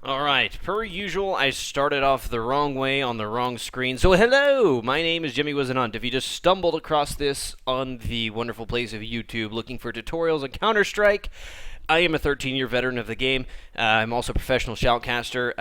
Alright, per usual, I started off the wrong way on the wrong screen. So hello, my name is Jimmy Whisenhunt. If you just stumbled across this on the wonderful place of YouTube looking for tutorials on Counter-Strike, I am a 13-year veteran of the game. I'm also a professional shoutcaster.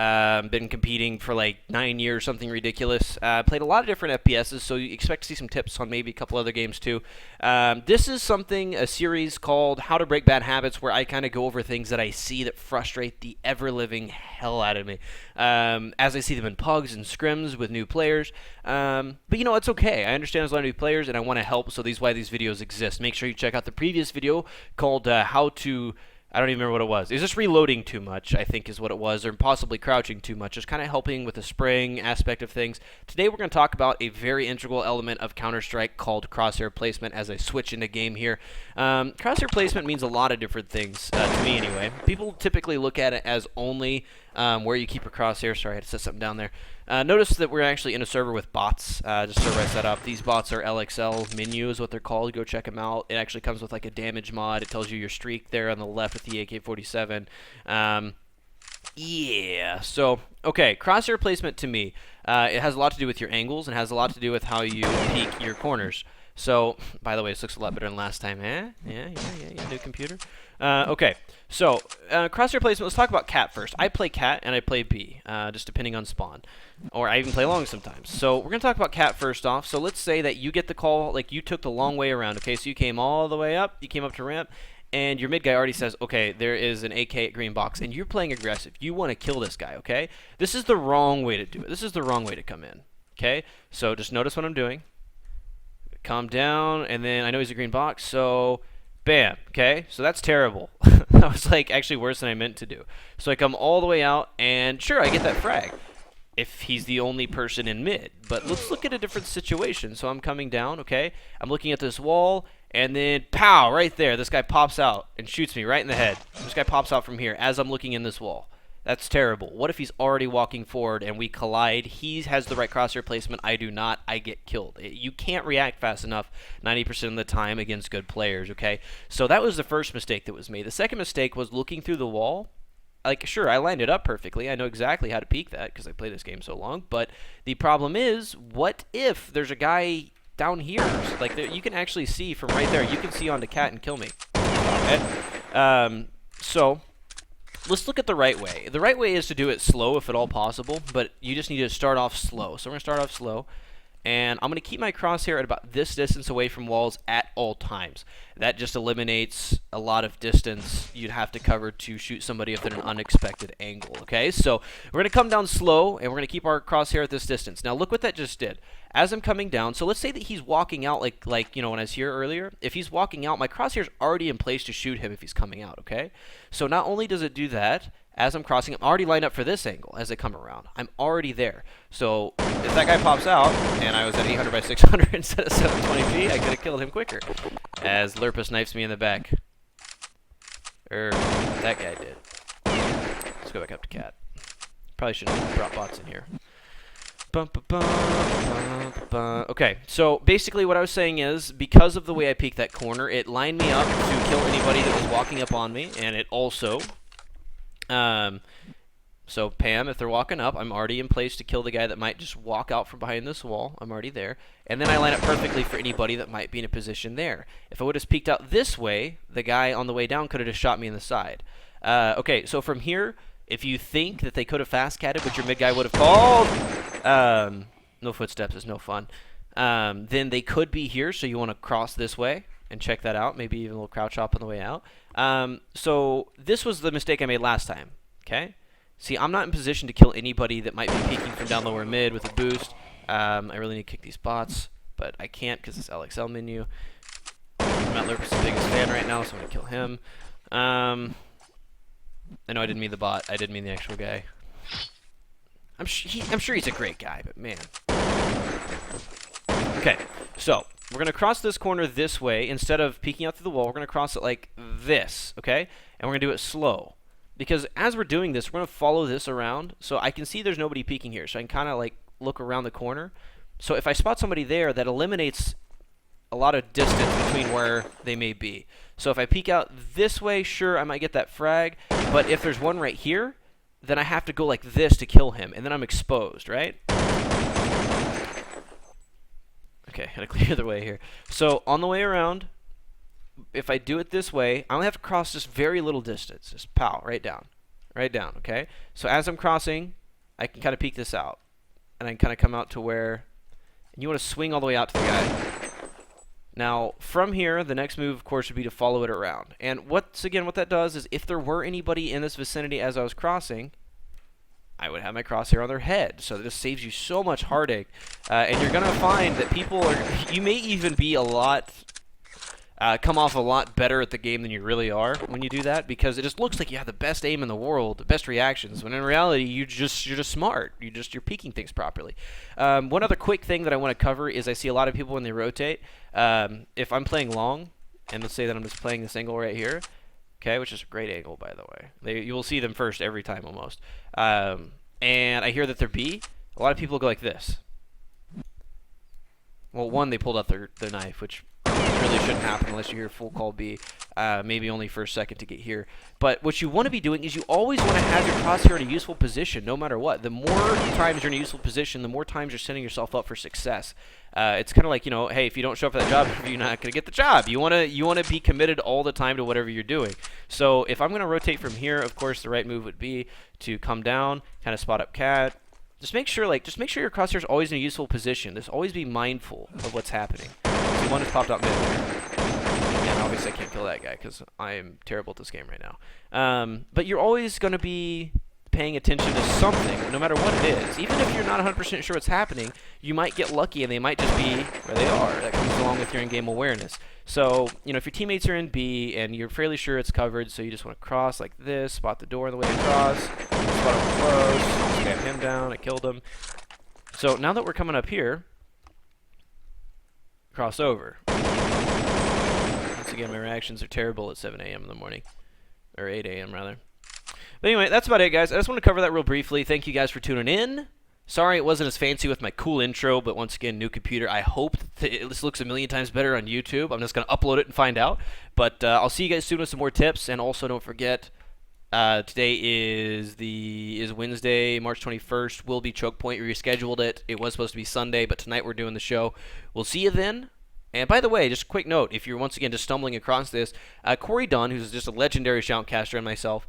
Been competing for like 9 years, something ridiculous. Played a lot of different FPSs, so you expect to see some tips on maybe a couple other games too. This is a series called How to Break Bad Habits, where I kind of go over things that I see that frustrate the ever-living hell out of me. As I see them in pugs and scrims with new players. But you know, it's okay. I understand there's a lot of new players, and I want to help, so these why these videos exist. Make sure you check out the previous video called How to... I don't even remember what it was. It was just reloading too much, I think is what it was, or possibly crouching too much. Just kind of helping with the spraying aspect of things. Today we're going to talk about a very integral element of Counter-Strike called Crosshair Placement as I switch into game here. Crosshair Placement means a lot of different things, to me anyway. People typically look at it as only where you keep your crosshair. Sorry, I had to set something down there. Notice that we're actually in a server with bots, just server I set up. These bots are LXL menu is what they're called. Go check them out. It actually comes with like a damage mod. It tells you your streak there on the left with the AK-47. Yeah, so, okay, crosshair placement to me, it has a lot to do with your angles and has a lot to do with how you peek your corners. So, by the way, this looks a lot better than last time, eh? Yeah, new computer. Okay, so, crosshair placement, let's talk about cat first. I play cat and I play B, just depending on spawn. Or I even play long sometimes. So, we're going to talk about cat first off. So, let's say that you get the call, like you took the long way around, okay? So, you came all the way up, you came up to ramp, and your mid guy already says, okay, there is an AK at green box, and you're playing aggressive. You want to kill this guy, okay? This is the wrong way to do it. This is the wrong way to come in, okay? So, just notice what I'm doing. Calm down, and then I know he's a green box, so bam, okay? So that's terrible. That was like actually worse than I meant to do. So I come all the way out, and sure, I get that frag if he's the only person in mid. But let's look at a different situation. So I'm coming down, okay? I'm looking at this wall, and then pow, right there, this guy pops out and shoots me right in the head. This guy pops out from here as I'm looking in this wall. That's terrible. What if he's already walking forward and we collide? He has the right crosshair placement. I do not. I get killed. You can't react fast enough 90% of the time against good players, okay? So that was the first mistake that was made. The second mistake was looking through the wall. Like, sure, I lined it up perfectly. I know exactly how to peek that because I played this game so long. But the problem is, what if there's a guy down here? Like, you can actually see from right there. You can see onto cat and kill me. Okay? So... let's look at the right way. The right way is to do it slow if at all possible, but you just need to start off slow. So we're going to start off slow, and I'm going to keep my crosshair at about this distance away from walls at all times. That just eliminates a lot of distance you'd have to cover to shoot somebody if at an unexpected angle, okay? So we're going to come down slow, and we're going to keep our crosshair at this distance. Now look what that just did. As I'm coming down, so let's say that he's walking out like you know, when I was here earlier. If he's walking out, my crosshair's already in place to shoot him if he's coming out, okay? So not only does it do that, as I'm crossing, I'm already lined up for this angle as I come around. I'm already there. So if that guy pops out, and I was at 800 by 600 instead of 720p, I could have killed him quicker. As Lurpus knifes me in the back. That guy did. Let's go back up to cat. Probably shouldn't have brought bots in here. Okay, so basically what I was saying is, because of the way I peeked that corner, it lined me up to kill anybody that was walking up on me, and it also... so Pam, if they're walking up, I'm already in place to kill the guy that might just walk out from behind this wall. I'm already there. And then I line up perfectly for anybody that might be in a position there. If I would have peeked out this way, the guy on the way down could have just shot me in the side. Okay, so from here, if you think that they could have fast-catted, but your mid guy would have called, no footsteps is no fun, then they could be here, so you want to cross this way and check that out, maybe even a little crouch hop on the way out. So this was the mistake I made last time, okay? See, I'm not in position to kill anybody that might be peeking from down lower mid with a boost. I really need to kick these bots, but I can't because it's LXL menu. Matt Lurpus is the biggest fan right now, so I'm going to kill him. I know I didn't mean the bot. I didn't mean the actual guy. I'm sure he's a great guy, but man. Okay, so we're going to cross this corner this way. Instead of peeking out through the wall, we're going to cross it like this, okay? And we're going to do it slow. Because as we're doing this, we're going to follow this around. So I can see there's nobody peeking here. So I can kind of like look around the corner. So if I spot somebody there, that eliminates a lot of distance between where they may be. So if I peek out this way, sure, I might get that frag. But if there's one right here, then I have to go like this to kill him, and then I'm exposed, right? Okay, gotta clear the way here. So on the way around, if I do it this way, I only have to cross just very little distance. Just pow, right down. Right down, okay? So as I'm crossing, I can kind of peek this out. And I can kind of come out to where... And you want to swing all the way out to the guy. Now, from here, the next move, of course, would be to follow it around. And what that does is if there were anybody in this vicinity as I was crossing, I would have my crosshair on their head. So this saves you so much heartache. And you're going to find that people are... You may even be a lot... come off a lot better at the game than you really are when you do that, because it just looks like you have the best aim in the world, the best reactions, when in reality you're just smart. You're peeking things properly. One other quick thing that I want to cover is I see a lot of people when they rotate. If I'm playing long, and let's say that I'm just playing this angle right here, okay, which is a great angle by the way. You will see them first every time almost. And I hear that they're B. A lot of people go like this. Well, one, they pulled out their knife, which really shouldn't happen unless you hear full call B, maybe only for a second to get here. But what you want to be doing is you always want to have your crosshair in a useful position no matter what. The more times you're in a useful position, the more times you're setting yourself up for success. It's kind of like, you know, hey, if you don't show up for that job, you're not going to get the job. You want to be committed all the time to whatever you're doing. So if I'm going to rotate from here, of course, the right move would be to come down, kind of spot up cat. Just make sure your crosshair is always in a useful position. Just always be mindful of what's happening. See, one has popped out mid there. And obviously I can't kill that guy because I am terrible at this game right now. But you're always going to be paying attention to something, no matter what it is. Even if you're not 100% sure what's happening, you might get lucky and they might just be where they are. That comes along with your in-game awareness. So, you know, if your teammates are in B and you're fairly sure it's covered, so you just want to cross like this, spot the door on the way across, spot him close, spam him down, I killed him. So now that we're coming up here, cross over. Once again, my reactions are terrible at 7 a.m. in the morning. Or 8 a.m. rather. But anyway, that's about it, guys. I just want to cover that real briefly. Thank you guys for tuning in. Sorry it wasn't as fancy with my cool intro, but once again, new computer. I hope this looks a million times better on YouTube. I'm just going to upload it and find out. But I'll see you guys soon with some more tips. And also, don't forget, today is Wednesday, March 21st. Will be Choke Point. We rescheduled it. It was supposed to be Sunday, but tonight we're doing the show. We'll see you then. And by the way, just a quick note, if you're once again just stumbling across this, Corey Dunn, who's just a legendary shoutcaster, and myself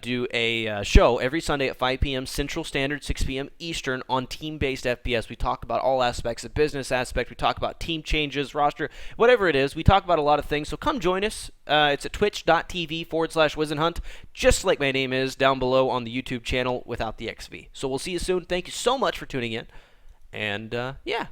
do a show every Sunday at 5 p.m. Central Standard, 6 p.m. Eastern on team-based FPS. We talk about all aspects, the business aspect. We talk about team changes, roster, whatever it is. We talk about a lot of things, so come join us. It's at twitch.tv/whisenhunt, just like my name is down below on the YouTube channel without the XV. So we'll see you soon. Thank you so much for tuning in, and yeah.